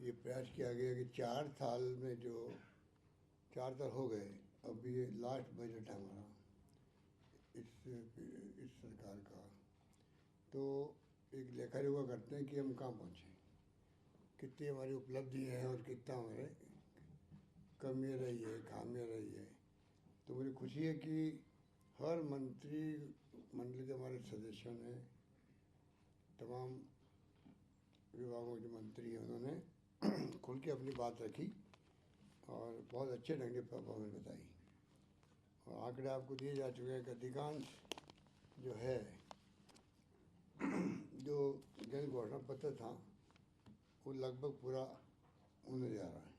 ये प्रयास किया गया कि 4 साल में जो 4 साल हो गए, अब ये लास्ट बजट है हमारा इस सरकार का, तो एक लेखा जोखा करते हैं कि हम कहाँ पहुँचे, कितनी हमारी उपलब्धि है और कितना हमारे कमियाँ रही है, खामियाँ रही है। तो मुझे खुशी है कि हर मंत्री मंडल के हमारे सदस्यों ने, तमाम विभागों के मंत्री हैं, उन्होंने खुल के अपनी बात रखी और बहुत अच्छे ढंग से परफॉर्मेंस बताई। और आंकड़े आपको दिए जा चुके हैं कि अधिकांश जो है जो जन घोषणा पत्र था वो लगभग पूरा होने जा रहा है।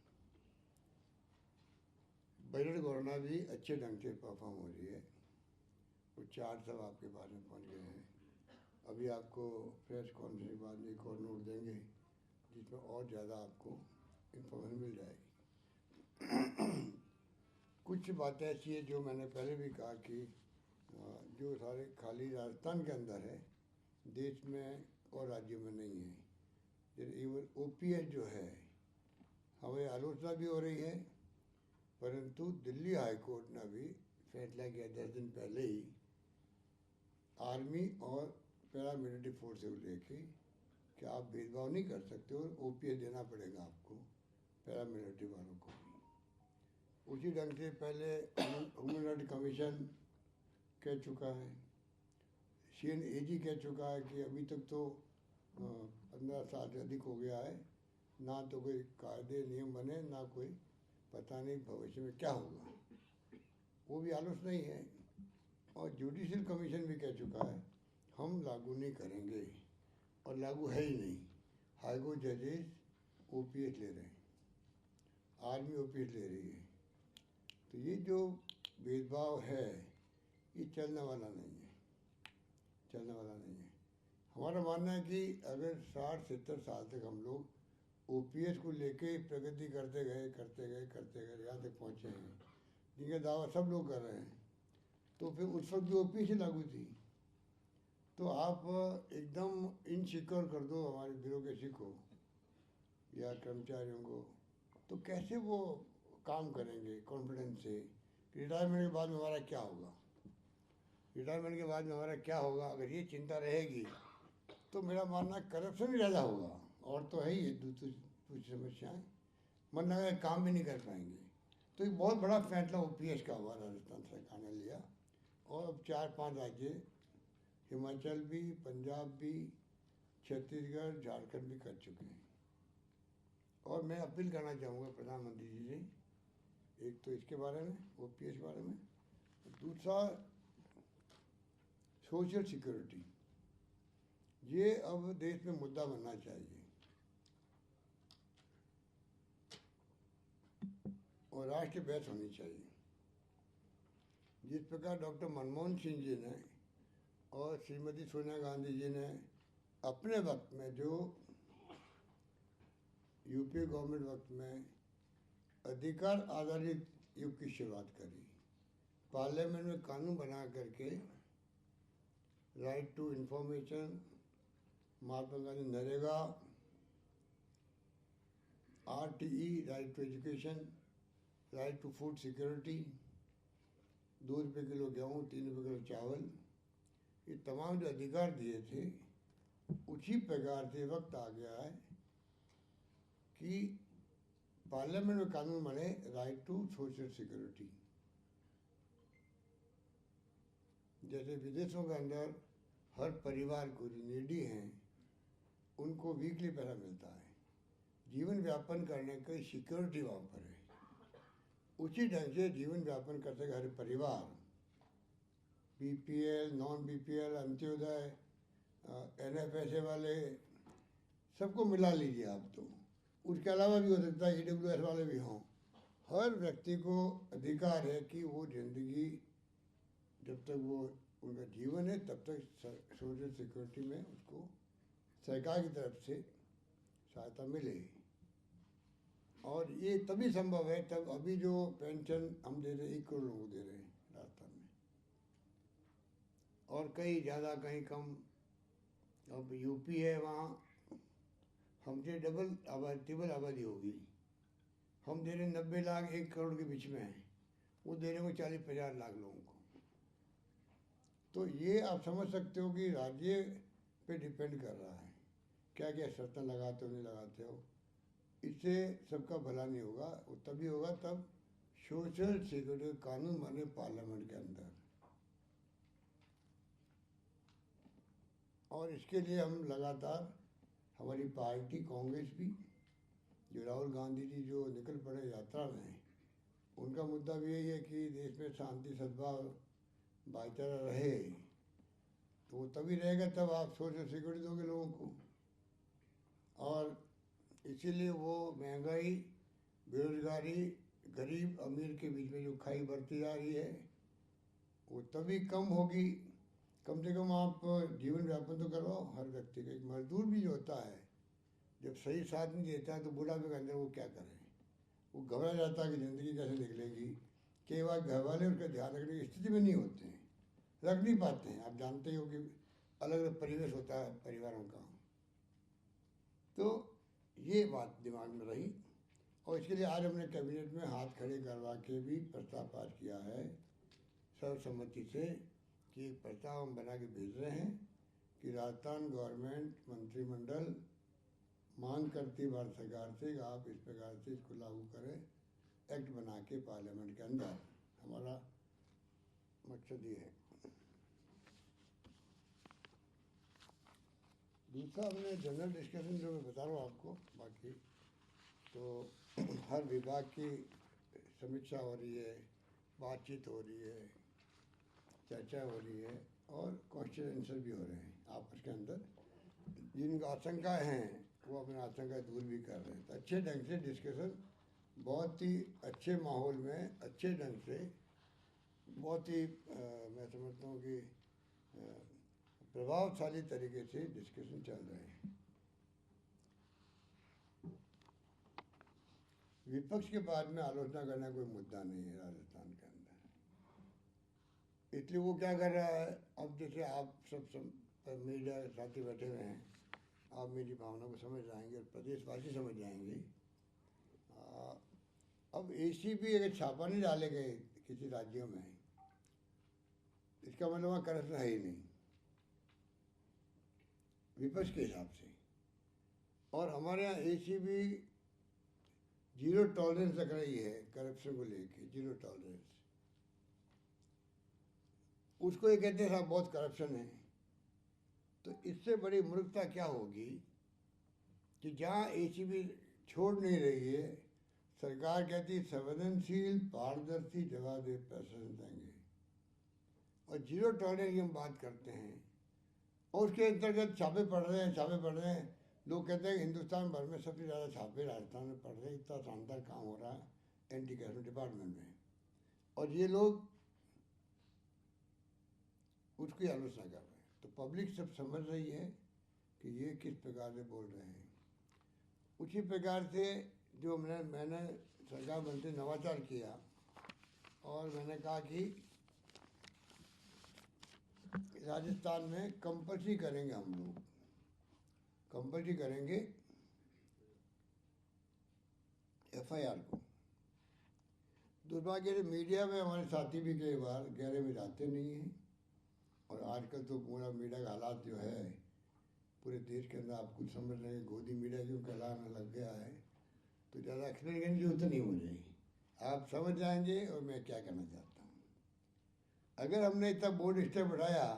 बजट घोषणा भी अच्छे ढंग से परफॉर्म हो रही है। वो चार्ट सब आपके पास में पहुँच गए हैं। अभी आपको प्रेस कॉन्फ्रेंस के बाद में एक और नोट देंगे जिसमें और ज़्यादा आपको इन्फॉर्मेशन मिल जाएगी। कुछ बातें ऐसी है जो मैंने पहले भी कहा कि जो सारे खाली राजस्थान के अंदर है, देश में और राज्यों में नहीं है। जैसे इवन ओपीएस जो है, हमें आलोचना भी हो रही है, परंतु दिल्ली हाई कोर्ट ने अभी फैसला किया 10 दिन पहले ही, आर्मी और पैरामिलिट्री फोर्स को लेके कि आप भेदभाव नहीं कर सकते और ओपीएस देना पड़ेगा आपको पैरामिलिट्री वालों को भी। उसी ढंग से पहले ह्यूमन राइट कमीशन कह चुका है, CNAG कह चुका है कि अभी तक तो 15 साल से अधिक हो गया है, ना तो कोई कायदे नियम बने, ना कोई पता नहीं भविष्य में क्या होगा, वो भी आलोचना ही है। और जुडिशियल कमीशन भी कह चुका है हम लागू नहीं करेंगे, और लागू है ही नहीं। हाईकोर्ट जजेस ओपीएस ले रहे हैं, आर्मी ओपीएस ले रही है। तो ये जो भेदभाव है ये चलने वाला नहीं है, चलने वाला नहीं है। हमारा मानना है कि अगर 60-70 साल तक हम लोग ओपीएस को लेके प्रगति करते गए यहाँ तक पहुँचे हैं, जिनका दावा सब लोग कर रहे हैं, तो फिर उस वक्त भी ओपीएस ही लागू थी। तो आप एकदम इनसिक्योर कर दो हमारे ब्यूरोक्रेसी को या कर्मचारियों को, तो कैसे वो काम करेंगे कॉन्फिडेंस से। रिटायरमेंट के बाद में हमारा क्या होगा, रिटायरमेंट के बाद में हमारा क्या होगा, अगर ये चिंता रहेगी तो मेरा मानना करप्शन भी ज़्यादा होगा, और तो है ही कुछ समस्याएँ, मन लगा काम भी नहीं कर पाएंगे। तो एक बहुत बड़ा फैसला ओपीएस का हुआ, राजस्थान सरकार ने लिया, और अब 4-5 राज्य, हिमाचल भी, पंजाब भी, छत्तीसगढ़, झारखंड भी कर चुके हैं। और मैं अपील करना चाहूँगा प्रधानमंत्री जी से, एक तो इसके बारे में, ओपीएस बारे में, दूसरा सोशल सिक्योरिटी, ये अब देश में मुद्दा बनना चाहिए। और राष्ट्रीय बहस होनी चाहिए। जिस प्रकार डॉक्टर मनमोहन सिंह जी ने और श्रीमती सोनिया गांधी जी ने अपने वक्त में, जो यूपीए गवर्नमेंट वक्त में अधिकार आधारित युग की शुरुआत करी, पार्लियामेंट में कानून बना करके right to information, Mahatma Gandhi NREGA, RTE right to education, right to food security, 2 रुपये किलो गेहूँ, 3 रुपये किलो चावल, ये तमाम जो अधिकार दिए थे, उसी प्रकार से वक्त आ गया है कि पार्लियामेंट में कानून बने राइट टू सोशल सिक्योरिटी। जैसे विदेशों के अंदर हर परिवार को जो नीडी हैं उनको वीकली पैसा मिलता है, जीवन व्यापन करने की सिक्योरिटी वहाँ पर है। उसी ढंग से जीवन व्यापन कर सके हर परिवार, BPL, non BPL, Antyodaya, NFSA वाले, सबको मिला लीजिए आप। तो उसके अलावा भी हो सकता है EWS वाले भी हों। हर व्यक्ति को अधिकार है कि वो जिंदगी, जब तक वो उनका जीवन है तब तक सोशल सिक्योरिटी में उसको सरकार की तरफ से सहायता मिले। और ये तभी संभव है तब, अभी जो पेंशन हम दे रहे 1 करोड़ लोगों को दे रहे हैं राजस्थान में, और कहीं ज़्यादा कहीं कम। अब यूपी है, वहाँ हमसे ट्रिपल आबादी होगी। हम दे रहे 90 लाख 1 करोड़ के बीच में हैं, वो दे रहे हो 40-50 लाख लोगों को। तो ये आप समझ सकते हो कि राज्य पे डिपेंड कर रहा है क्या क्या शर्तें लगाते हो नहीं लगाते हो। इससे सबका भला नहीं होगा, वो तभी होगा तब सोशल सिक्योरिटी कानून बने पार्लियामेंट के अंदर। और इसके लिए हम लगातार, हमारी पार्टी कांग्रेस भी, जो राहुल गांधी जी जो निकल पड़े यात्रा में, उनका मुद्दा भी यही है कि देश में शांति सद्भाव भाईचारा रहे। तो वो तभी रहेगा तब आप सोशल सिक्योरिटी दोगे लोगों को। और इसीलिए वो महंगाई, बेरोजगारी, गरीब अमीर के बीच में जो खाई बढ़ती जा रही है वो तभी कम होगी। कम से कम आप जीवन यापन तो करवाओ हर व्यक्ति का। एक मजदूर भी जो होता है, जब सही साथ नहीं देता है तो बुढ़ापे के अंदर वो क्या करे, वो घबरा जाता है कि ज़िंदगी कैसे निकलेगी। कई बार घर वाले उसका ध्यान रखने की स्थिति में नहीं होते हैं, रख नहीं पाते हैं। आप जानते हो कि अलग अलग परिवेश होता है परिवारों का। तो ये बात दिमाग में रही और इसके लिए आज हमने कैबिनेट में हाथ खड़े करवा के भी प्रस्ताव पास किया है सर्वसम्मति से कि एक प्रस्ताव हम बना के भेज रहे हैं कि राजस्थान गवर्नमेंट मंत्रिमंडल मांग करती भारत सरकार से कि आप इस प्रकार से इसको लागू करें, एक्ट बना के पार्लियामेंट के अंदर। हमारा मकसद ये है। दूसरा, हमने जनरल डिस्कशन जो मैं बता रहा हूँ आपको, बाकी तो हर विभाग की समीक्षा हो रही है, बातचीत हो रही है, चर्चा हो रही है और क्वेश्चन आंसर भी हो रहे हैं आपस के अंदर। जिनकी आशंकाएँ हैं वो अपनी आशंका दूर भी कर रहे हैं। तो अच्छे ढंग से डिस्कशन, बहुत ही अच्छे माहौल में, अच्छे ढंग से, बहुत ही मैं समझता हूँ कि प्रभावशाली तरीके से डिस्कशन चल रहे हैं। विपक्ष के बाद में आलोचना करना कोई मुद्दा नहीं है राजस्थान के अंदर। इसलिए वो क्या कर रहा है, अब जैसे आप सब मीडिया साथी बैठे हुए हैं, आप मेरी भावना को समझ जाएंगे और प्रदेशवासी समझ जाएंगे। अब एसीबी अगर छापा नहीं डाले गए किसी राज्यों में, इसका मतलब वहाँ करप्शन है ही नहीं विपक्ष के हिसाब से। और हमारे यहाँ एसीबी 0 टॉलरेंस रख रही है करप्शन को लेके, 0 टॉलरेंस। उसको ये कहते हैं साहब बहुत करप्शन है। तो इससे बड़ी मूर्खता क्या होगी कि जहाँ एसीबी छोड़ नहीं रही है, सरकार कहती संवेदनशील पारदर्शी जवाबदेह प्रशासन देंगे और 0 टॉलरेंस की हम बात करते हैं। और उसके अंतर्गत छापे पड़ रहे हैं। लोग कहते हैं हिंदुस्तान भर में सबसे ज़्यादा छापे राजस्थान में पड़ रहे हैं, इतना शानदार काम हो रहा है एंटी करप्शन डिपार्टमेंट में, और ये लोग उसकी आलोचना कर रहे हैं। तो पब्लिक सब समझ रही है कि ये किस प्रकार से बोल रहे हैं। उसी प्रकार से जो मैंने सरकार मंत्री नवाचार किया और मैंने कहा कि राजस्थान में कंपल्सरी करेंगे, हम लोग कंपल्सरी करेंगे एफआईआर को। दुर्भाग्य से मीडिया में हमारे साथी भी कई बार गहरे में जाते नहीं हैं। और आजकल तो पूरा मीडिया का हालात जो है पूरे देश के अंदर, आप कुछ समझ रहे हैं, गोदी मीडिया क्यों कहलाने लग गया है। तो ज़्यादा एक्सप्लेन करने की जरूरत नहीं हो जाएगी, आप समझ जाएंगे और मैं क्या कहना चाहता हूँ। अगर हमने इतना बोर्ड स्टेप उठाया,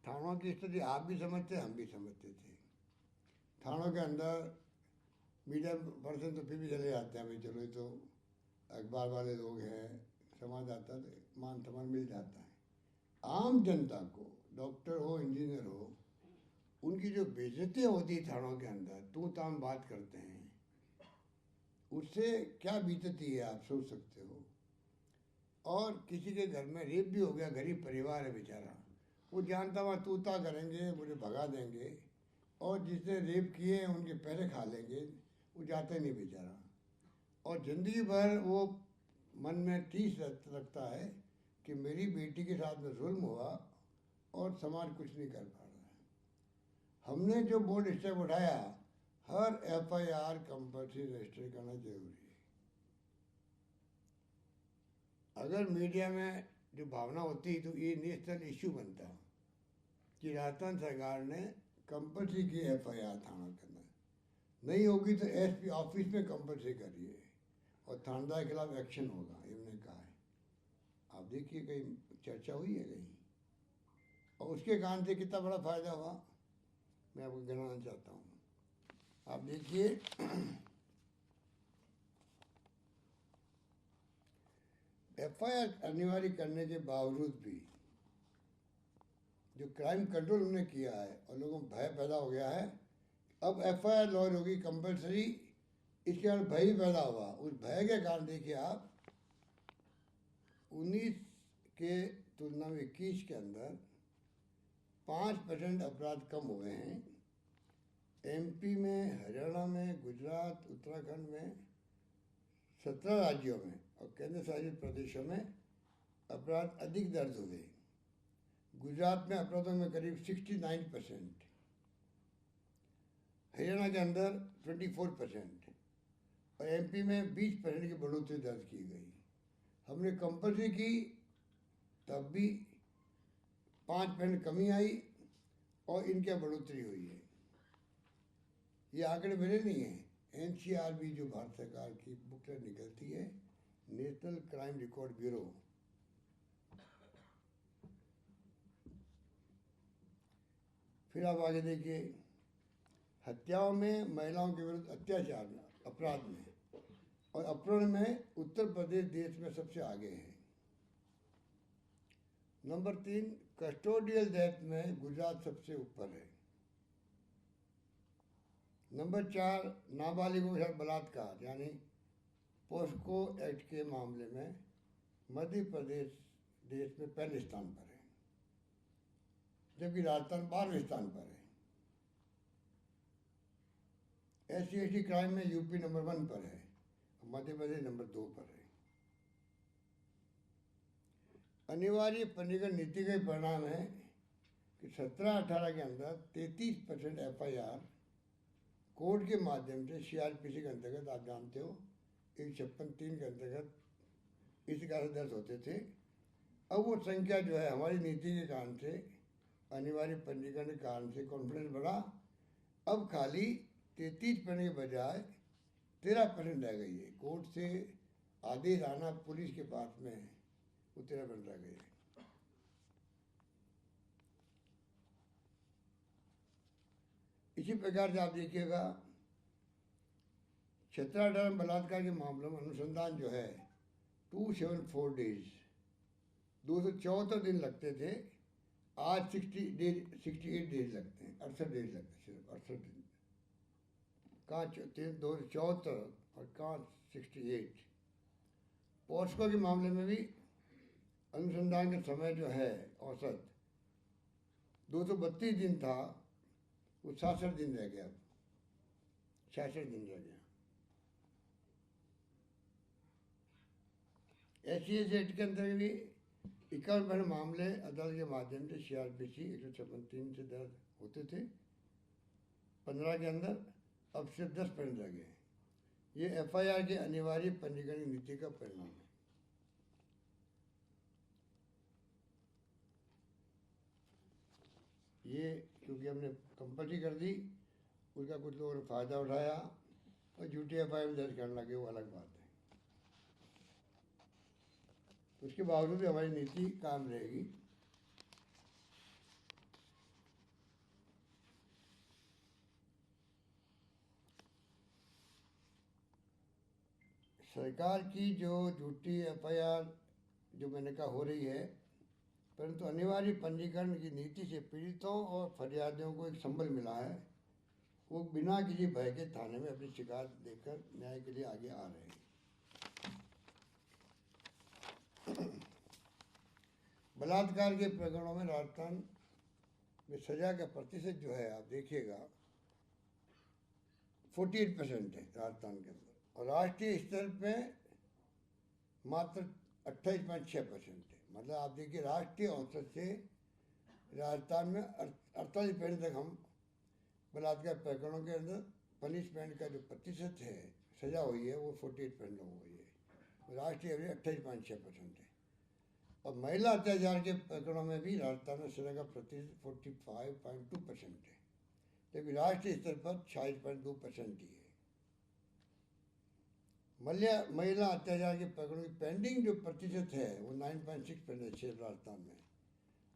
थानों की स्थिति आप भी समझते, हम भी समझते थे। थानों के अंदर मीडिया पर्सन तो फिर भी चले जाते हैं, भाई चलो ये तो अखबार वाले लोग हैं, समाज आता है तो मान सम्मान मिल जाता है। आम जनता को, डॉक्टर हो, इंजीनियर हो, उनकी जो बेइज्जतियाँ होती है थानों के अंदर, तू ताम बात करते हैं, उससे क्या बीतती है आप सोच सकते हो। और किसी के घर में रेप भी हो गया, गरीब परिवार है बेचारा, वो जानता वहाँ तू ता करेंगे, मुझे भगा देंगे, और जिसने रेप किए हैं उनके पैसे खा लेंगे, वो जाता नहीं बेचारा। और ज़िंदगी भर वो मन में टीस रखता है कि मेरी बेटी के साथ में जुल्म हुआ और समाज कुछ नहीं कर पा रहा है। हमने जो बोल्ड स्टेप उठाया, हर FIR कंपल्सरी रजिस्टर करना जरूरी है। अगर मीडिया में जो भावना होती तो ये नेशनल इशू बनता कि राजस्थान सरकार ने कंपल्सरी की FIR थाना करना, नहीं होगी तो SP ऑफिस में कंपल्सरी करिए और थानेदार के खिलाफ एक्शन होगा, ये मैंने कहा है। आप देखिए कहीं चर्चा हुई है कहीं, और उसके कारण से कितना बड़ा फायदा हुआ मैं आपको गिनाना चाहता हूँ। आप देखिए FIR अनिवार्य करने के बावजूद भी जो क्राइम कंट्रोल उन्होंने किया है और लोगों को भय पैदा हो गया है, अब FIR लॉन्च होगी कंपल्सरी, इसके कारण भय ही पैदा हुआ। उस भय के कारण देखिए आप 19 के तुलना में 21 के अंदर 5% अपराध कम हुए हैं। MP में, हरियाणा में, गुजरात, उत्तराखंड में, 17 राज्यों में और केंद्र शासित प्रदेशों में अपराध अधिक दर्ज हुए। गुजरात में अपराधों में करीब 69%, हरियाणा के अंदर 24% और MP में 20% की बढ़ोतरी दर्ज की गई। हमने कंपल्सरी की तब भी 5% कमी आई और इनकी बढ़ोतरी हुई है। ये आंकड़े मेरे नहीं हैं, NCRB जो भारत सरकार की बुकलेट निकलती है, नेशनल क्राइम रिकॉर्ड ब्यूरो, फिर आप आगे देखिए हत्याओं में, महिलाओं के विरुद्ध अत्याचार में, अपराध में और अपहरण में उत्तर प्रदेश देश में सबसे आगे है। नंबर 3 कस्टोडियल डेथ में गुजरात सबसे ऊपर है। नंबर 4 नाबालिगों के साथ बलात्कार यानी पोस्को एक्ट के मामले में मध्य प्रदेश देश में पहले स्थान पर है, जबकि राजस्थान 12वें स्थान पर है। SC/ST क्राइम में UP नंबर 1 पर है, मध्य प्रदेश नंबर 2 पर है। अनिवार्य पंजीकरण नीति का परिणाम है कि 17-18 के अंदर 33% FIR कोर्ट के माध्यम से CRPC के अंतर्गत, आप जानते हो 156(3) के अंतर्गत इस कारण दर्ज होते थे। अब वो संख्या जो है हमारी नीति के कारण से, अनिवार्य पंजीकरण के कारण से कॉन्फिडेंस बढ़ा। अब खाली 33% के बजाय 13% रह गई है। कोर्ट से आदेश आना पुलिस के पास में है, वो 13% रह गई है। इसी प्रकार से आप देखिएगा 17-18 बलात्कार के मामलों में अनुसंधान जो है 274 डेज, 274 दिन लगते थे, आज 68 डेज लगते हैं, 68 डेज लगते हैं, सिर्फ 68 दिन। कहाँ 274 और कहाँ 68। पोस्को के मामले में भी अनुसंधान का समय जो है औसत 232 दिन था, वो 66 दिन रह गया, 66 दिन रह गया। SC/ST एक्ट के अंतर्गत भी 51% मामले अदालत के माध्यम से CRPC 156(3) से दर्ज होते थे 15 के अंदर, अब सिर्फ 10% रह गए। ये FIR के अनिवार्य पंजीकरण नीति का परिणाम है। ये क्योंकि हमने कंपल्सरी कर दी, उसका कुछ लोगों ने फायदा उठाया और झूठी FIR दर्ज करने लगे, वो अलग बात है। उसके बावजूद भी हमारी नीति काम रहेगी। सरकार की जो झूठी FIR जो मैंने कहा हो रही है, परंतु अनिवार्य पंजीकरण की नीति से पीड़ितों और फरियादियों को एक संबल मिला है। वो बिना किसी भय के थाने में अपनी शिकायत देकर न्याय के लिए आगे आ रहे हैं। बलात्कार के प्रकरणों में राजस्थान में सजा का प्रतिशत जो है, आप देखिएगा 48% है राजस्थान के अंदर, और राष्ट्रीय स्तर पे मात्र 28.6% है। मतलब आप देखिए राष्ट्रीय औसत से राजस्थान में 48% तक हम बलात्कार प्रकरणों के अंदर पनिशमेंट का जो प्रतिशत है, सजा हुई है, वो 48% हो गई है। राष्ट्रीय एवरेज 28.6% है। और महिला अत्याचार के प्रकरणों में भी राजस्थान में सजा का प्रतिशत 45.2% है, जबकि राष्ट्रीय स्तर पर 46.2% ही है। महिला अत्याचार के प्रकरणों की पेंडिंग जो प्रतिशत है वो 9.6% है राजस्थान में,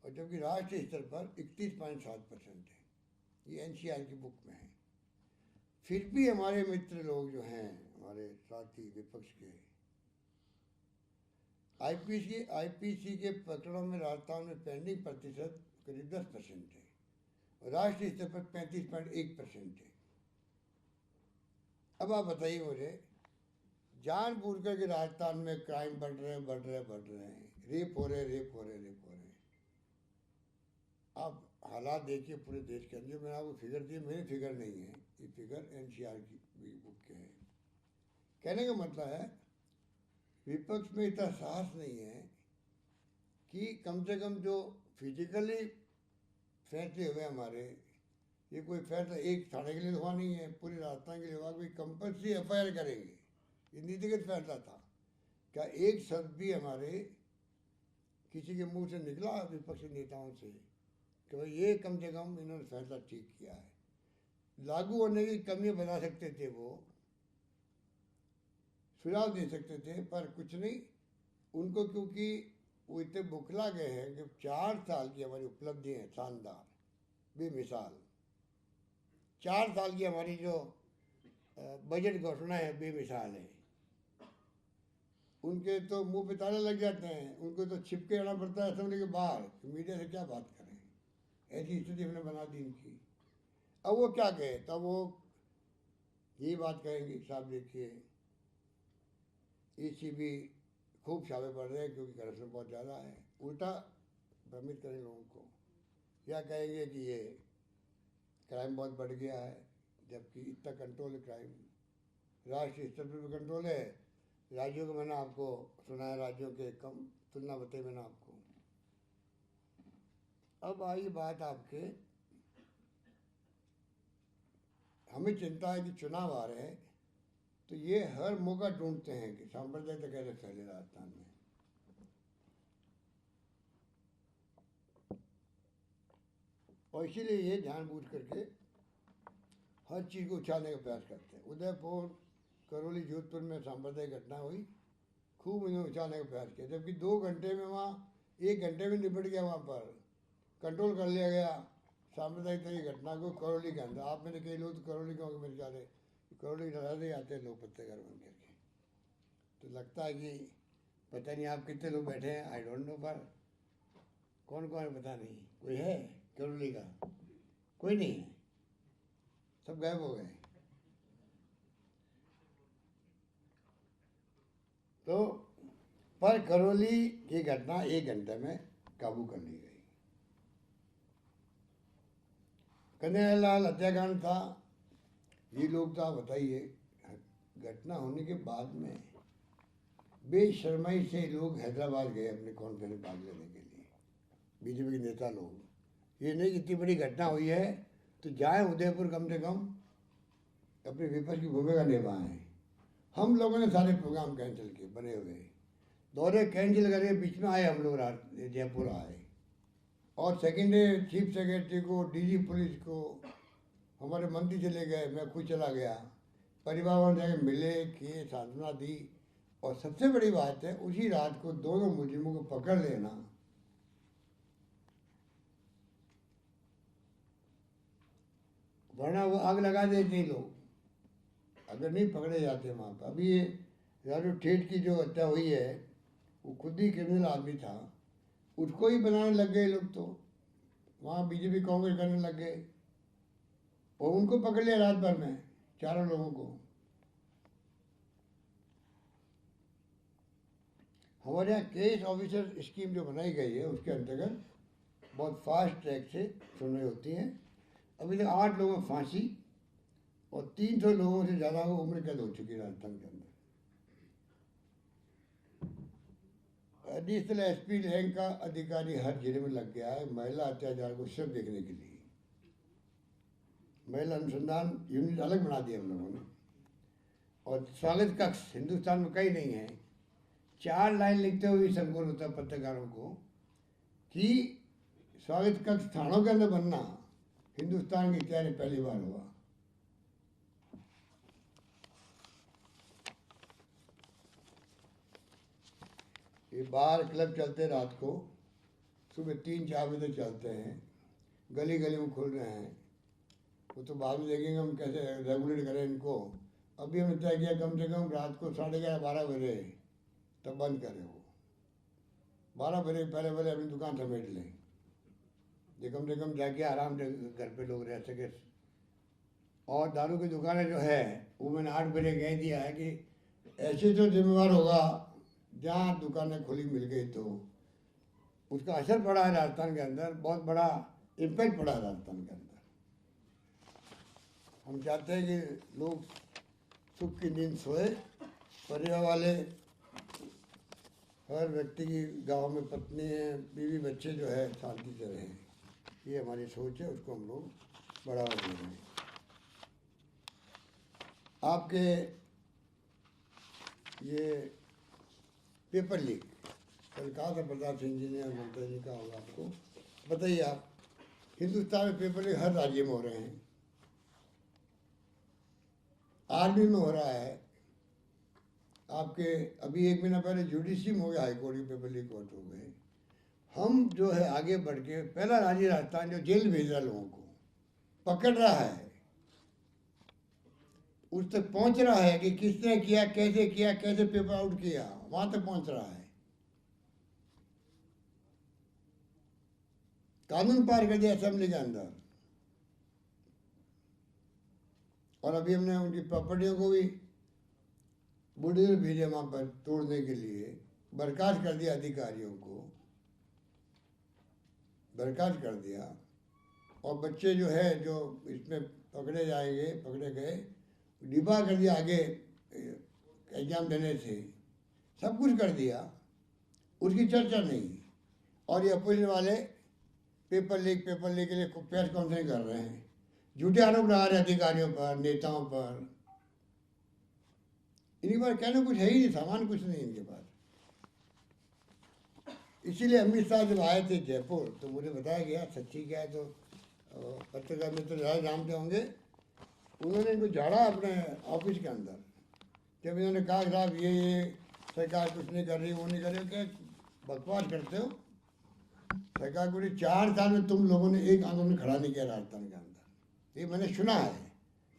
और जबकि राष्ट्रीय स्तर पर 31.7% है। ये एनसीआर की बुक में है। फिर भी हमारे मित्र लोग जो हैं, हमारे साथी विपक्ष के, आईपीसी के प्रकरणों में राजस्थान में पेंडिंग प्रतिशत करीब 10% है और राष्ट्रीय स्तर पर 35.1% है। अब आप बताइए मुझे, जानबूझकर के राजस्थान में क्राइम बढ़ रहे हैं, रेप हो रहे। आप हालात देखिए पूरे देश के अंदर। मैंने आपको फिगर दिए, मेरी फिगर नहीं है, ये फिगर एनसीआर की बुक के है। कहने का मतलब है विपक्ष में इतना साहस नहीं है कि कम से कम जो फिजिकली फैसले हुए हमारे, ये कोई फैसला एक थाने के लिए हुआ नहीं है, पूरे राजस्थान के लिए हुआ, कोई कंपल्सरी एफआईआर करेंगे, ये नीतिगत फैसला था। क्या एक शब्द भी हमारे किसी के मुंह से निकला विपक्षी नेताओं से कि भाई ये कम से कम इन्होंने फैसला ठीक किया है? लागू होने की कमियां बता सकते थे, वो सुझाव दे सकते थे, पर कुछ नहीं उनको, क्योंकि वो इतने बुखला गए हैं कि 4 साल की हमारी उपलब्धि है शानदार, बेमिसाल। 4 साल की हमारी जो बजट घोषणा है बेमिसाल है। उनके तो मुंह पे ताले लग जाते हैं, उनको तो छिपके रहना पड़ता है असेंबली के बाहर, मीडिया से क्या बात करें, ऐसी स्थिति हमने बना दी इनकी। अब वो क्या कहे, तब वो यही बात कहेंगे, साहब देखिए ईसीबी खूब छापे पड़ रहे हैं क्योंकि करप्शन बहुत ज़्यादा है, उल्टा भ्रमित करें लोगों को। या कहेंगे कि ये क्राइम बहुत बढ़ गया है, जबकि इतना कंट्रोल है क्राइम, राष्ट्रीय स्तर पर भी कंट्रोल है। राज्यों को मैंने आपको सुनाया, राज्यों के कम तुलना बताई मैंने आपको। अब आई बात आपके, हमें चिंता है कि चुनाव आ रहे हैं, तो ये हर मौका ढूंढते हैं कि सांप्रदायिकता कैसे फैले राजस्थान में। और इसीलिए ये जानबूझ करके हर चीज़ को उछालने का प्रयास करते हैं। उदयपुर, करौली, जोधपुर में सांप्रदायिक घटना हुई, खूब इन्हें उछालने का प्रयास किया, जबकि 2 घंटे में वहाँ 1 घंटे में निपट गया, वहाँ पर कंट्रोल कर लिया गया सांप्रदायिक की घटना को करौली के अंदर। आप मैंने कई लोग तो करौली के मेरे ख्याल है करौली नज़ारे आते हैं लोग पत्तेदार बन करके, तो लगता है कि पता नहीं आप कितने लोग बैठे हैं, आई डोंट नो, पर कौन कौन है पता नहीं। कोई है करौली का? कोई नहीं है, सब गायब हो गए। तो पर करौली की घटना 1 घंटे में काबू कर ली गई। कन्हैयालाल हत्याकांड था, ये लोग तो आप बताइए, घटना होने के बाद में बेशर्माई से लोग हैदराबाद गए अपने कॉन्फ्रेंस में भाग लेने के लिए, बीजेपी के नेता लोग। ये नहीं, इतनी बड़ी घटना हुई है तो जाए उदयपुर, कम से कम अपने विपक्ष की भूमिका निभाएं। हम लोगों ने सारे प्रोग्राम कैंसिल किए, बने हुए दौरे कैंसिल करके बीच में आए हम लोग, जयपुर आए, और सेकेंड डे चीफ सेक्रेटरी को, डीजी पुलिस को, हमारे मंत्री चले गए, मैं खुद चला गया, परिवार वालों जाके मिले, किए, सांत्वना दी। और सबसे बड़ी बात है, उसी रात को दोनों मुजरिमों को पकड़ लेना, वरना वो आग लगा देते लोग अगर नहीं पकड़े जाते वहाँ पर। अभी ये राजू ठेठ की जो हत्या हुई है, वो खुद ही क्रिमिनल आदमी था, उसको ही बनाने लग गए लोग, तो वहाँ बीजेपी कांग्रेस करने लग गए और उनको पकड़ लिया रात भर में, 4 लोगों को। हमारे यहाँ केस ऑफिसर स्कीम जो बनाई गई है, उसके अंतर्गत बहुत फास्ट ट्रैक से सुनवाई होती है। अभी तक 8 लोगों में फांसी और 300 लोगों से ज़्यादा को उम्र कैद हो चुकी है राजस्थान के अंदर। एडिशनल एसपी रैंक का अधिकारी हर जिले में लग गया है महिला अत्याचार को सिर्फ देखने के लिए। महिला अनुसंधान यूनिट अलग बना दिया हम लोगों ने। और स्वागत कक्ष हिंदुस्तान में कहीं नहीं है। 4 लाइन लिखते हुए संकोच होता है पत्रकारों को कि स्वागत कक्ष थानों के अंदर बनना हिंदुस्तान की क्या पहली बार हुआ। ये बार क्लब चलते रात को, सुबह 3-4 बजे तक चलते हैं, गली गली में खुल रहे हैं। वो तो बाद में देखेंगे हम कैसे रेगुलेट करें इनको। अभी हमने तय किया कम से कम रात को 11:30-12 बजे तब बंद करें। वो 12 बजे पहले अपनी दुकान समेट लें, ये कम से कम जाके आराम से घर पे लोग रह सके। और दारू की दुकानें जो है वो मैंने 8 बजे कह दिया है कि ऐसे तो जिम्मेवार होगा जहाँ दुकानें खुली मिल गई तो उसका असर पड़ा है राजस्थान के अंदर, बहुत बड़ा इम्पैक्ट पड़ा है राजस्थान के अंदर। हम चाहते हैं कि लोग सुख की नींद सोए, परिवार वाले, हर व्यक्ति की गांव में पत्नी है, बीवी बच्चे जो है शांति से रहें। ये हमारी सोच है, उसको हम लोग बढ़ावा दे रहे हैं। आपके ये पेपर लीक कल कहा था प्रताप सिंह जी ने, ममता जी का होगा आपको बताइए। आप हिंदुस्तान में पेपर लीक हर राज्य में हो रहे हैं। आर्मी में हो रहा है, आपके अभी 1 महीना पहले जुडिशरी में हो गया, हाईकोर्ट की पेपर लीक कोर्ट हो गए। हम जो है आगे बढ़ के पहला राज्य राजस्थान जो जेल भेज रहा है, लोगों को पकड़ रहा है, उस तक पहुंच रहा है कि किसने किया, कैसे पेपर आउट किया, वहां तक पहुंच रहा है। कानून पार कर दिया असेंबली के अंदर। और अभी हमने उनकी प्रॉपर्टियों को भी बुलडोजर भेजे वहां पर तोड़ने के लिए, बर्खास्त कर दिया, अधिकारियों को बर्खास्त कर दिया। और बच्चे जो है जो इसमें पकड़े गए, डिबा कर दिया आगे एग्जाम देने से, सब कुछ कर दिया, उसकी चर्चा नहीं। और ये अपोजिशन वाले पेपर लीक के लिए प्रेस कॉन्फ्रेंस कर रहे हैं, झूठे आरोप लगा रहे अधिकारियों पर, नेताओं पर। इनके पास कहने कुछ है ही नहीं, सामान कुछ नहीं इनके पास। इसीलिए अमित शाह जब आए थे जयपुर तो मुझे बताया गया, सच्ची क्या है तो पत्रकार मित्र ज़्यादा जानते होंगे, उन्होंने इनको झाड़ा अपने ऑफिस के अंदर। जब इन्होंने कहा साहब ये सरकार कुछ नहीं कर रही, वो नहीं कर रही, क्या बकवास करते हो। सरकार को 4 साल में तुम लोगों ने एक आंदोलन खड़ा नहीं किया राजस्थान के अंदर, ये मैंने सुना है।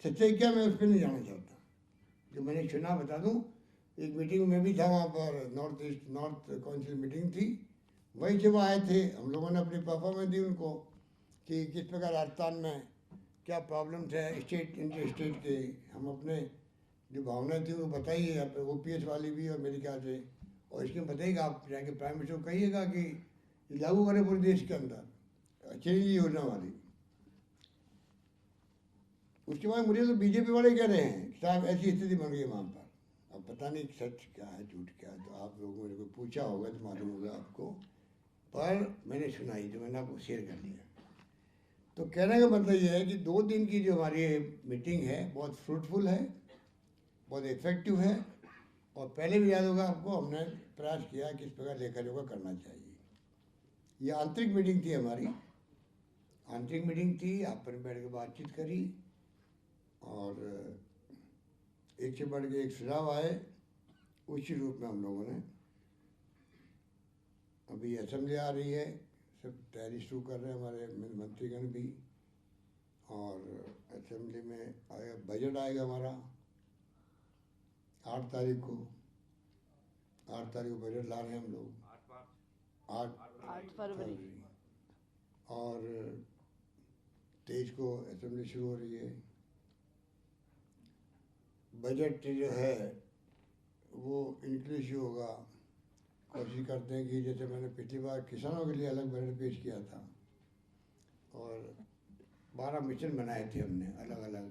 सच्चाई क्या मैं उस पर नहीं जाना चाहता, जो मैंने सुना बता दूं। एक मीटिंग में भी था वहाँ पर, नॉर्थ काउंसिल मीटिंग थी, वहीं से वो आए थे। हम लोगों ने अपनी परफॉर्मेंस दी उनको कि किस प्रकार राजस्थान में क्या प्रॉब्लम्स है स्टेट इंटर स्टेट के। हम अपने जो भावनाएं थी वो बताइए, आप OPS वाली भी और मेरे ख्याल से, और इसमें बताइएगा आप जाके प्राइम मिनिस्टर को कहिएगा कि लागू करें पूरे देश के अंदर चिरंजीवी योजना वाली। उसके बाद मुझे तो बीजेपी वाले कह रहे हैं साहब ऐसी स्थिति बन गई वहाँ पर। अब पता नहीं सच क्या है झूठ क्या है, तो आप लोगों ने कोई पूछा होगा तो मालूम होगा आपको, पर मैंने सुनाई तो मैंने आपको शेयर कर लिया। तो कहने का मतलब ये है कि 2 दिन की जो हमारी मीटिंग है बहुत फ्रूटफुल है, बहुत इफेक्टिव है। और पहले भी याद होगा आपको, हमने प्रयास किया किस प्रकार लेखा जोखा करना चाहिए। ये आंतरिक मीटिंग थी हमारी, आंतरिक मीटिंग थी, आप पर बैठ के बातचीत करी और एक से बढ़ के एक सुझाव आए। उसी रूप में हम लोगों ने, अभी असेंबली आ रही है, सब तैयारी शुरू कर रहे हैं हमारे मंत्रीगण भी। और असेंबली में आएगा, बजट आएगा हमारा 8 तारीख को। 8 तारीख को बजट ला रहे हैं हम लोग, 8 फरवरी। और 23 को असेंबली शुरू हो रही है। बजट जो है वो इंक्लूसिव होगा। कोशिश करते हैं कि जैसे मैंने पिछली बार किसानों के लिए अलग बजट पेश किया था, और 12 मिशन बनाए थे हमने अलग अलग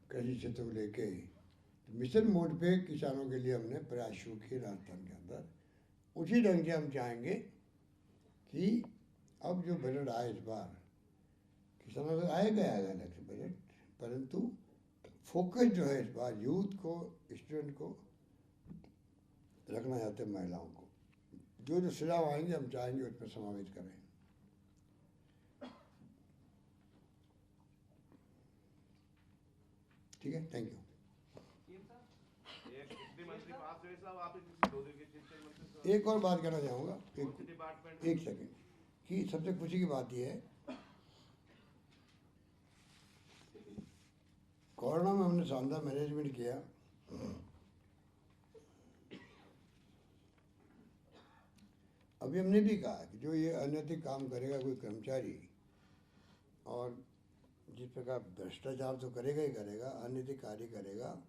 कृषि क्षेत्र को लेके। तो मिशन मोड पे किसानों के लिए हमने प्रयास शुरू किए राजस्थान के अंदर। उसी ढंग से हम चाहेंगे कि अब जो बजट आए इस बार किसानों का आएगा अलग से बजट, परंतु फोकस जो है इस बार यूथ को, स्टूडेंट को रखना चाहते हैं, महिलाओं को। जो जो सुझाव आएंगे हम चाहेंगे उस पर समावेश करें। ठीक है, थैंक यू। एक और बात कहना चाहूँगा, एक सेकंड, कि सबसे खुशी की बात यह है, कोरोना में हमने शानदार मैनेजमेंट किया। अभी हमने भी कहा कि जो ये अनैतिक काम करेगा कोई कर्मचारी, और जिस प्रकार भ्रष्टाचार तो करेगा ही करेगा, अनैतिक कार्य करेगा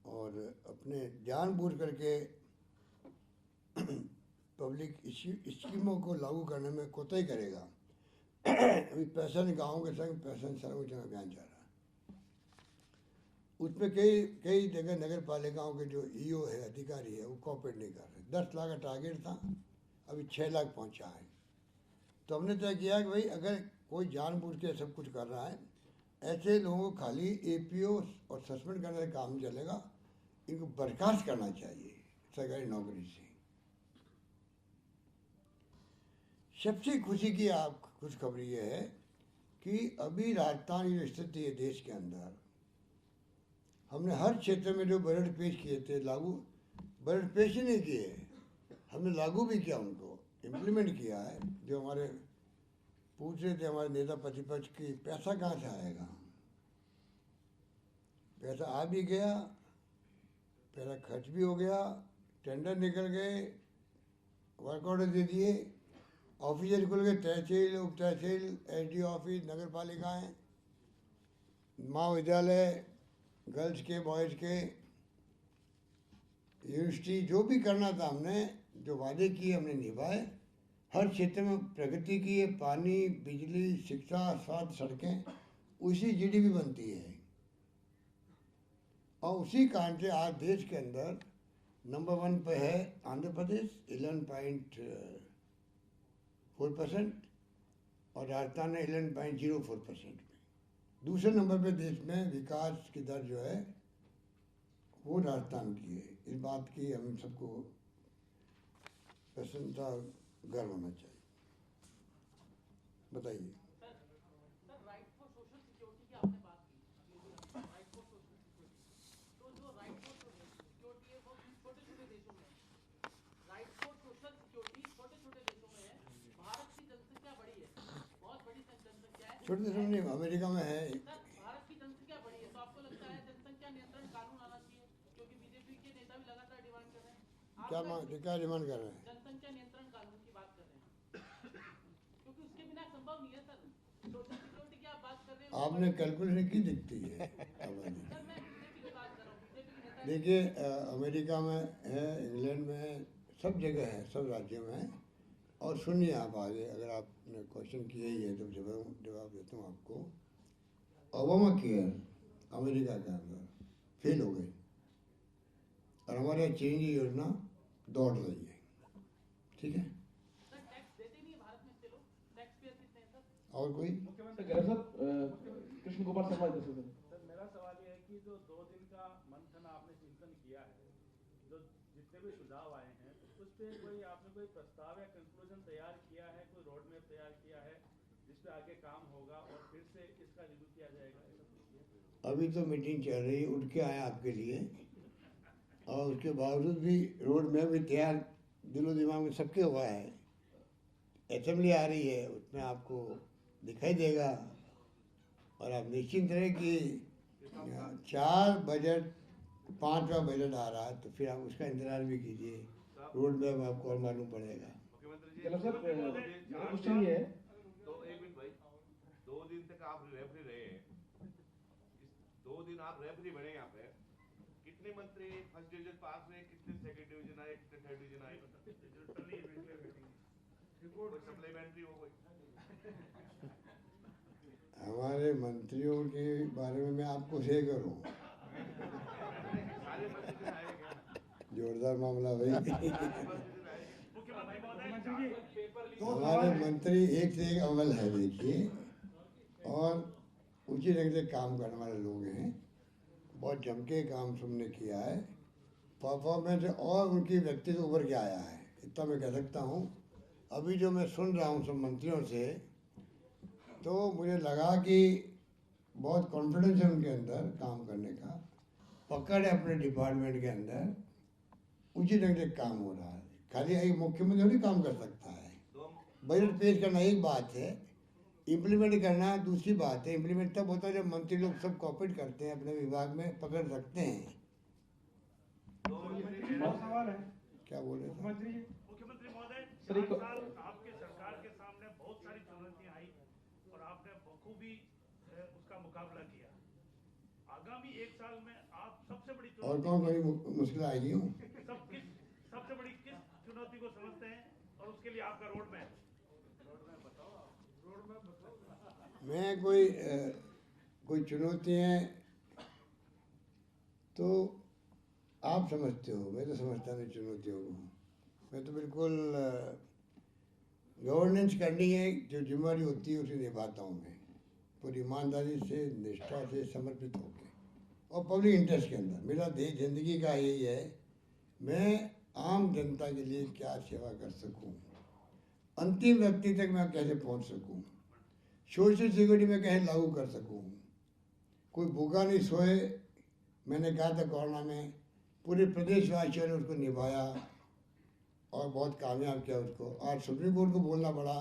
और अपने जानबूझ करके पब्लिक स्कीमों को लागू करने में कोताही करेगा। अभी पैसा गाँव के संग पैसा सर्वोच्च अभियान चल रहा है, उसमें कई जगह नगर पालिकाओं के जो ईओ है, अधिकारी है, वो कॉपरेट नहीं कर रहे। 10 लाख का टारगेट था, अभी 6 लाख पहुंचा है। तो हमने तय किया कि भाई अगर कोई जानबूझ के सब कुछ कर रहा है, ऐसे लोगों को खाली एपीओ और सस्पेंड करने का काम चलेगा, इनको बर्खास्त करना चाहिए सरकारी नौकरी से। सबसे खुशी की खुशखबरी ये है कि अभी राजस्थान की स्थिति है देश के अंदर, हमने हर क्षेत्र में जो बजट पेश किए थे, लागू बजट पेश ही नहीं किए, हमने लागू भी किया, उनको इम्प्लीमेंट किया है। जो हमारे पूछ रहे थे हमारे नेता प्रतिपक्ष की, पैसा कहाँ से आएगा, पैसा आ भी गया, पैसा खर्च भी हो गया, टेंडर निकल गए, वर्क ऑर्डर दे दिए, ऑफिसर खुल गए, तहसील, उप तहसील, एसडी ऑफिस, नगर पालिकाएँ, महाविद्यालय, गर्ल्स के, बॉयज़ के, यूनिवर्सिटी, जो भी करना था हमने, जो वादे किए हमने निभाए। हर क्षेत्र में प्रगति की है, पानी, बिजली, शिक्षा, स्वास्थ्य, सड़कें, उसी जीडीपी बनती है। और उसी कारण से आज देश के अंदर नंबर 1 पे है आंध्र प्रदेश 11.4% और राजस्थान है 11.04%। दूसरे नंबर पे देश में विकास की दर जो है वो राजस्थान की है। इस बात की हम सबको प्रसन्नता, गर्व होना चाहिए। बताइए। छोटे देशों में, अमेरिका में है। भारत की जनसंख्या बड़ी है, तो आपको लगता है जनसंख्या नियंत्रण कानून आना चाहिए? क्योंकि बीजेपी के नेता भी लगातार डिमांड कर रहे हैं। क्या डिमांड कर रहे हैं? जनसंख्या नियंत्रण कानून की बात कर रहे हैं, क्योंकि उसके बिना संभव नहीं है सर। सोशल सिक्योरिटी की आप बात कर रहे हैं, आपने कैलकुलेशन की दिखती है आबादी। सर मैं बीजेपी की बात कर रहा हूँ, बीजेपी के नेता। देखिए, अमेरिका में है, इंग्लैंड में है, सब जगह है, सब राज्यों में है। और सुनिए आप आगे, अगर आपने क्वेश्चन किए ही है तो जवाब देता हूँ आपको। ओबामा केयर अमेरिका के अंदर फेल हो गई और हमारे यहाँ चेंज योजना दौड़ रही है। ठीक है, सर टैक्स देते नहीं है भारत में इतने लोग, टैक्स पेयर कितने हैं सर? और कोई? मुख्यमंत्री साहब, कृष्ण गोपाल शर्मा जी से सर मेरा सवाल ये है कि जो 2 दिन का मंथन आपने चिंतन किया है, जो जितने भी सुझाव आए हैं, उस पर आपने कोई प्रस्ताव या कंक्लूजन तैयार किया है, कोई रोड मैप तैयार किया है जिस पे आगे काम होगा और फिर से इसका रिव्यू किया जाएगा? अभी तो मीटिंग चल रही है, उठ के आए आपके लिए, और उसके बावजूद भी रोड मैप भी तैयार दिलो दिमाग में सबके हुआ है। असेंबली आ रही है, उसमें आपको दिखाई देगा और आप निश्चिंत रहे कि 4 बजट 5वां बजट आ रहा है, तो फिर आप उसका इंतजार भी कीजिए, रोड मैप आपको और मालूम पड़ेगा। क्वेश्चन ये है, तो एक मिनट भाई, 2 दिन तक आप रेफरी रहे, 2 दिन आप रेफरी बने यहाँ पे, कितने मंत्री फर्स्ट डिवीजन पास हुए, कितने सेकंड डिवीजन आए, कितने थर्ड डिवीजन आए? रिपोर्ट सप्लीमेंट्री हो गई। हमारे मंत्रियों के बारे में मैं आपको शेयर करूँ? सारे मंत्री आए क्या? जोरदार मामला भाई। हमारे मंत्री एक से एक अव्वल है, देखिए, और उसी ढंग से काम करने वाले लोग हैं, बहुत जम के काम तुमने किया है, परफॉर्मेंस और उनकी व्यक्तित्व उभर के आया है, इतना मैं कह सकता हूँ। अभी जो मैं सुन रहा हूँ सब मंत्रियों से, तो मुझे लगा कि बहुत कॉन्फिडेंस है उनके अंदर काम करने का, पकड़ है अपने डिपार्टमेंट के अंदर, उसी ढंग से काम हो रहा है। खाली एक मुख्यमंत्री थोड़ी काम कर सकता है। बजट पेश करना एक बात है, इम्प्लीमेंट करना दूसरी बात है। इम्प्लीमेंट तब होता है जब मंत्री लोग सब कॉपरेट करते हैं, अपने विभाग में पकड़ रखते हैं। सवाल है, क्या बोले मुख्यमंत्री जी? मुख्यमंत्री महोदय, सर, 4 एक- साल आपके सरकार के सामने बहुत सारी चुनौतियां आई और आपने बखूबी उसका मुकाबला किया। आगामी 1 साल में आप सबसे बड़ी और कौन बड़ी मुश्किल आएगी हूँ? सबसे बड़ी किस चुनौती को समझते हैं और उसके लिए आपका रोड मैप बताओ। मैं कोई चुनौतियाँ तो आप समझते हो, मैं तो समझता नहीं चुनौतियों को। मैं तो बिल्कुल गवर्नेंस करनी है, जो जिम्मेदारी होती है उसे निभाता हूँ मैं, पूरी ईमानदारी से, निष्ठा से, समर्पित होकर और पब्लिक इंटरेस्ट के अंदर। मेरा देश जिंदगी का यही है, मैं आम जनता के लिए क्या सेवा कर सकूं, अंतिम व्यक्ति तक मैं कैसे पहुंच सकूं, सोशल सिक्योरिटी में कैसे लागू कर सकूं, कोई भूखा नहीं सोए। मैंने कहा था कोरोना में, पूरे प्रदेशवासियों ने उसको निभाया और बहुत कामयाब किया उसको। आज सुप्रीम कोर्ट को बोलना पड़ा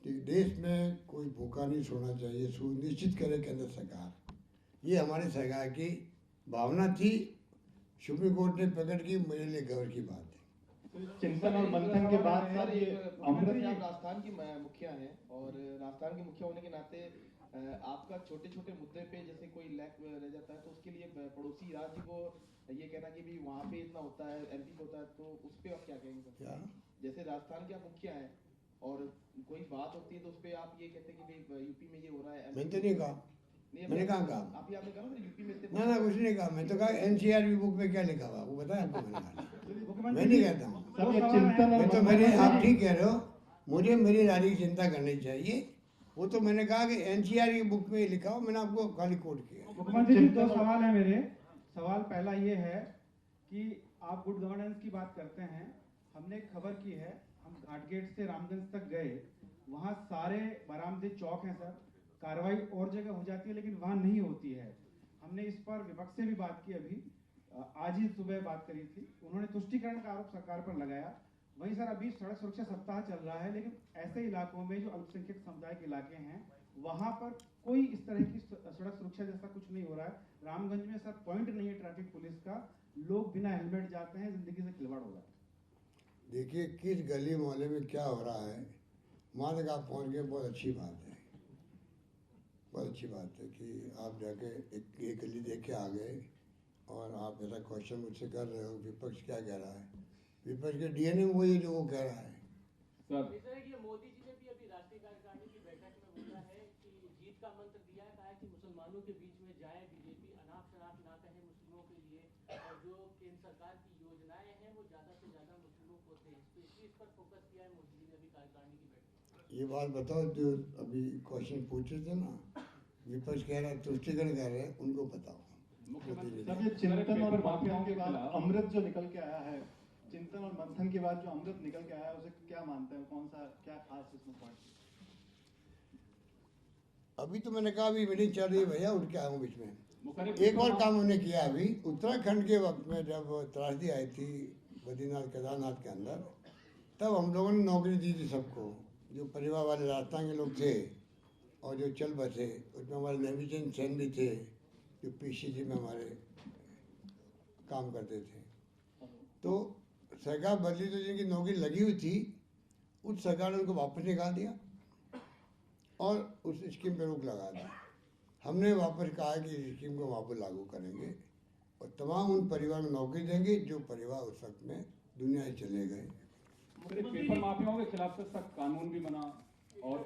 कि देश में कोई भूखा नहीं सोना चाहिए, सुनिश्चित करे केंद्र सरकार। ये हमारे सरकार की भावना थी, सुप्रीम कोर्ट ने प्रकट की, मेरे लिए गर्व की बात है। चिंतन और मंथन के बाद सर ये अमृत आप राजस्थान की मुखिया हैं और राजस्थान के मुखिया होने के नाते आपका छोटे छोटे मुद्दे पे जैसे कोई लैक रह जाता है तो उसके लिए पड़ोसी राज्य को ये कहना कि भी वहाँ पे इतना होता है, एमपी पे होता है, तो उस पे आप क्या कहेंगे सर? क्या जैसे राजस्थान के आप मुखिया हैं और कोई बात होती है तो उस पे आप ये कहते हैं कि भाई यूपी में ये हो रहा है। मैंने तो नहीं कहा, मैंने कहा आप आपने कहा ना यूपी में ना ना कुछ नहीं कहा। मैं तो कहा एनसीआरबी बुक में क्या लिखा हुआ वो बताया आपको मैंने। मैं नहीं कहता हूँ, सब ये चिंतन और मैं तो मेरे, आप ठीक कह रहे हो, मुझे मेरी राज्य की चिंता करनी चाहिए। वो तो मैंने कहा कि एनसीआरबी बुक में लिखा हो, मैंने आपको खाली कोट किया। मुख्यमंत्री जी, 2 सवाल है मेरे। सवाल पहला ये है कि आप गुड गवर्नेंस की बात करते हैं, हमने एक खबर की है, हम घाटगेट से रामगंज तक गए, वहाँ सारे बरामदे चौक हैं सर, कार्रवाई और जगह हो जाती है लेकिन वहाँ नहीं होती है। हमने इस पर विपक्ष से भी बात की, अभी आज ही सुबह बात करी थी, उन्होंने तुष्टिकरण का आरोप सरकार पर लगाया। वहीं सर अभी सड़क सुरक्षा सप्ताह चल रहा है, लेकिन ऐसे इलाकों में जो अल्पसंख्यक समुदाय के इलाके हैं वहाँ पर कोई इस तरह की सड़क सुरक्षा जैसा कुछ नहीं हो रहा है। रामगंज में सर पॉइंट नहीं है ट्रैफिक पुलिस का, लोग बिना हेलमेट जाते हैं, जिंदगी से खिलवाड़ हो रहा है। देखिए किस गली मोहल्ले में क्या हो रहा है, वहाँ तक आप पहुँच गए, बहुत अच्छी बात है। बहुत अच्छी बात है कि आप जाके एक गली देख के आ गए और आप ऐसा क्वेश्चन मुझसे कर रहे हो। विपक्ष क्या कह रहा है, विपक्ष के डीएनए में वही जो वो कह रहा है। ऐसा है कि मोदी जी ने भी अभी राष्ट्रीय कार्यकारिणी की बैठक में बोला है कि जीत का मंत्र दिया है, कहा है कि मुसलमानों के बीच में जाए बीजेपी, अनाप शनाप ना कहे मुस्लिमों के लिए, और जो केंद्र सरकार की योजनाएं हैं वो ज्यादा से ज्यादा मुस्लिमों को दें, तो इसलिए इस पर फोकस किया है मोदी जी ने अभी कार्यकारिणी की बैठक। ये बात बताओ जो अभी क्वेश्चन पूछे थे ना, विपक्ष कह रहा है तुष्टिकरण कर रहे हैं, उनको बताओ। सब ये चिंतन और मंथन के बाद अमृत जो निकल के आया है, चिंतन और मंथन के बाद जो अमृत निकल के आया है उसे क्या मानते हैं, कौन सा क्या खास इसमें पॉइंट? अभी तो मैंने कहा अभी मीटिंग चल रही है भैया, उठ के आया हूँ बीच में। एक और काम उन्होंने किया अभी उत्तराखंड के वक्त में, जब त्रासदी आई थी बद्रीनाथ केदारनाथ के अंदर, तब हम लोगों ने नौकरी दी थी सबको, जो परिवार वाले राजस्थान के लोग थे और जो चल बसे। उसमें हमारे नेविचंद सेन भी थे जो पीसीसी में हमारे काम करते थे। तो सरकार बदली तो जिनकी नौकरी लगी हुई थी, उस सरकार ने उनको वापस निकाल दिया और उस स्कीम पर रोक लगा दी। हमने वापस कहा कि इस स्कीम को वापस लागू करेंगे और तमाम उन परिवार को नौकरी देंगे जो परिवार उस वक्त में दुनिया से चले गए। पेपर माफियाओं के खिलाफ सख्त कानून भी बना और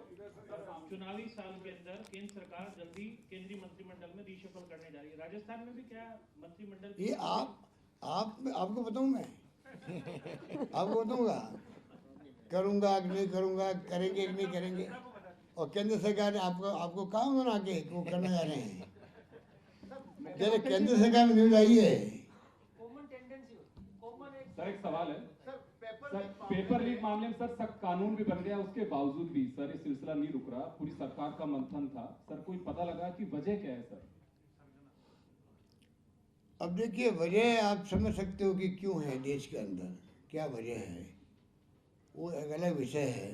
चुनावी साल के अंदर केंद्र सरकार जल्दी केंद्रीय मंत्रिमंडल में रीशफल करने जा रही है। राजस्थान में भी क्या मंत्रिमंडल ये आपको बताऊं मैं आपको बताऊंगा, करूंगा कि नहीं करूंगा, करेंगे कि नहीं करेंगे, और केंद्र सरकार ने आपको काम बना के वो करने जा रहे हैं। जैसे केंद्र सरकार में न्यूज आई है। कॉमन टेंडेंसी होती है, कॉमन एक सर एक सवाल है सर सर, पेपर लीक मामले में सर सख्त कानून भी बन गया, उसके बावजूद भी सर ये सिलसिला नहीं रुक रहा, पूरी सरकार का मंथन था सर, कोई पता लगा कि वजह क्या है सर? अब देखिए, वजह आप समझ सकते हो कि क्यों है देश के अंदर, क्या वजह है, वो एक अलग विषय है।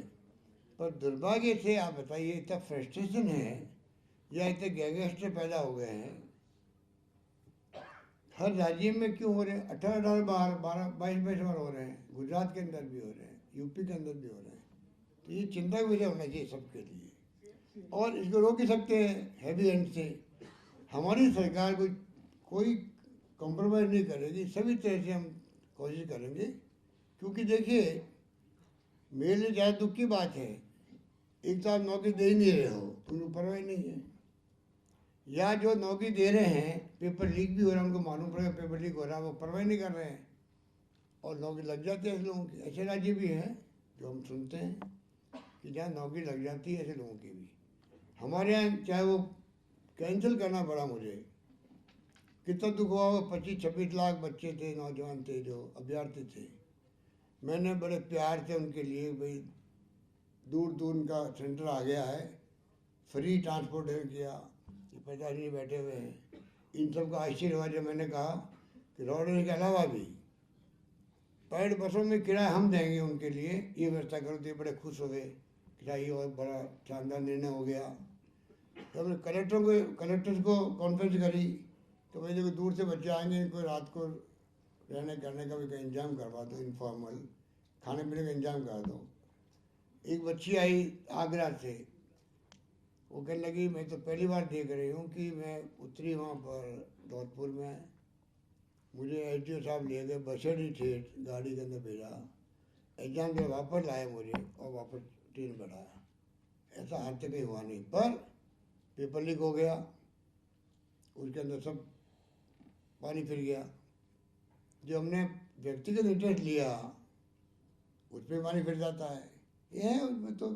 पर दुर्भाग्य से आप बताइए, इतना फ्रस्ट्रेशन है या इतने गैंगस्टर पैदा हो गए हैं हर राज्य में, क्यों हो रहे हैं? 18 बार 22 बार हो रहे हैं, गुजरात के अंदर भी हो रहे हैं, यूपी के अंदर भी हो रहे हैं। तो ये चिंता का विषय होना चाहिए सबके लिए, और इसको रोक ही सकते हैं हैवी हैंड से। हमारी सरकार कोई कॉम्प्रोमाइज़ नहीं करेगी, सभी तरह से हम कोशिश करेंगे। क्योंकि देखिए, मेरे लिए ज़्यादा दुख की बात है, एक तो आप नौकरी दे ही नहीं रहे हो, उनको परवाह नहीं है, या जो नौकरी दे रहे हैं पेपर लीक भी हो रहा है, उनको मालूम पड़ेगा पेपर लीक हो रहा है, वो परवाह नहीं कर रहे हैं और नौकरी लग जाती है ऐसे लोगों की। ऐसे राज्य भी हैं जो हम सुनते हैं कि जहाँ नौकरी लग जाती है ऐसे लोगों की भी। हमारे यहाँ चाहे वो कैंसिल करना पड़ा मुझे, कितना दुख हुआ हो। 25-26 लाख बच्चे थे, नौजवान थे, जो अभ्यर्थी थे। मैंने बड़े प्यार से उनके लिए, भाई दूर दूर उनका सेंटर आ गया है, फ्री ट्रांसपोर्टेशन किया, ये 50 बैठे हुए हैं, इन सब का आशीर्वाद। जब मैंने कहा कि रोडवेज के अलावा भी प्राइवेट बसों में किराया हम देंगे उनके लिए, ये व्यवस्था करो, तो ये बड़े खुश हो गए। किराया और बड़ा शानदार निर्णय हो गया। तो हमने कलेक्टर्स को कॉन्फ्रेंस करी, तो भाई देखो दूर से बच्चे आएंगे, इनको रात को रहने करने का भी कहीं इंतजाम करवा दो, इनफॉर्मल खाने पीने का इंतजाम कर दो। एक बच्ची आई आगरा से, वो कहने लगी मैं तो पहली बार देख रही हूँ कि मैं उतरी वहाँ पर दौलतपुर में, मुझे एसडीओ साहब ले गए, बसेड़ी थे, गाड़ी के अंदर भेजा, एग्जाम से वापस लाए मुझे और वापस ट्रेन बढ़ाया। ऐसा हाथ से कहीं हुआ नहीं, पर पेपर लीक हो गया, उसके अंदर सब पानी फिर गया। जो हमने व्यक्तिगत इंटरेस्ट लिया उस पर पानी फिर जाता है। ये है उसमें, तो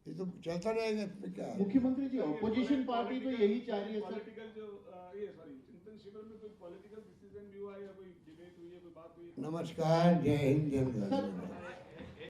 ये तो चलता रहेगा, इसमें क्या है। मुख्यमंत्री जी, ऑपोजिशन पार्टी तो यही चाह रही है सर। पॉलिटिकल जो ये सॉरी चिंतन शिविर में कोई पॉलिटिकल डिसीजन भी हुआ या कोई डिबेट हुई है, कोई बात हुई है? नमस्कार, जय हिंद, जय भारत।